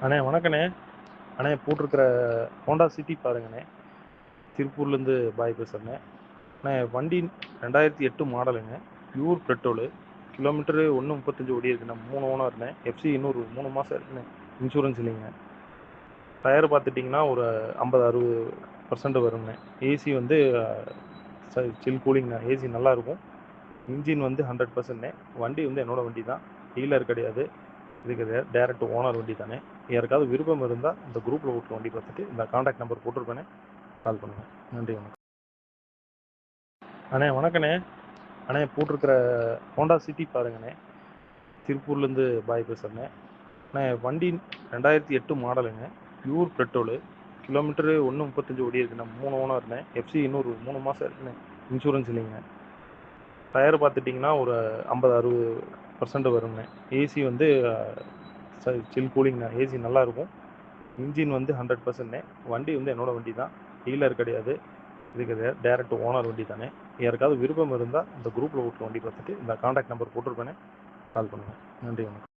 அண்ணே வணக்கண்ணே. அண்ணே போட்டிருக்கிற ஹோண்டா சிட்டி பாருங்கண்ணே. திருப்பூர்லேருந்து பாய் பேசுகிறேண்ணே. அண்ணே வண்டி 2008 மாடலுங்க. Pure petrol. கிலோமீட்டரு 1.35 ஓடி இருக்குண்ணே. 3 ஓனர்ண்ணே. எஃப்சி இன்னொரு 3 மாதம் இருக்குண்ணே. இன்சூரன்ஸ் இல்லைங்க. டயர் பார்த்துட்டிங்கன்னா ஒரு 50-60% வருங்கண்ணே. ஏசி வந்து சில் கூலிங்ண்ணே. ஏசி நல்லாயிருக்கும். இன்ஜின் வந்து 100%ண்ணே. வண்டி வந்து என்னோடய வண்டி தான், டீலர் கிடையாது. இதுக்கு டேரக்ட் ஓனர் வண்டி தானே. யாருக்காவது விருப்பம் இருந்தால் இந்த குரூப்பில் விட்டு வண்டி பார்த்துட்டு இந்த காண்டாக்ட் நம்பர் போட்டிருப்பேனே, கால் பண்ணுங்கள். நன்றி, வணக்கம். அண்ணே வணக்கண்ணே. அண்ணே போட்டிருக்கிற ஹோண்டா சிட்டி பாருங்கண்ணே. திருப்பூர்லேருந்து பாய் பேசுகிறேண்ணே. அண்ணே வண்டி 2008 மாடலுங்க. Pure petrol. கிலோமீட்டரு 1.35 ஓடி இருக்குண்ணே. 3 ஓனர்ண்ணே. எஃப்சி இன்னொரு 3 மாதம் இருக்குண்ணே. இன்சூரன்ஸ் இல்லைங்க. டயர் பார்த்துட்டிங்கன்னா ஒரு 50-60% வருங்கண்ணே. ஏசி வந்து சில் கூலிங்ண்ணே. ஏசி நல்லாயிருக்கும். இன்ஜின் வந்து 100%ண்ணே. வண்டி வந்து என்னோடய வண்டி தான், டீலர் கிடையாது. இதுக்கு டேரக்ட் ஓனர் வண்டி தானே. யாருக்காவது விருப்பம் இருந்தால் இந்த குரூப்பில் விட்டு வண்டி பார்த்துட்டு இந்த காண்டாக்ட் நம்பர் போட்டிருப்பேனே, கால் பண்ணுங்கள். நன்றி, வணக்கம்.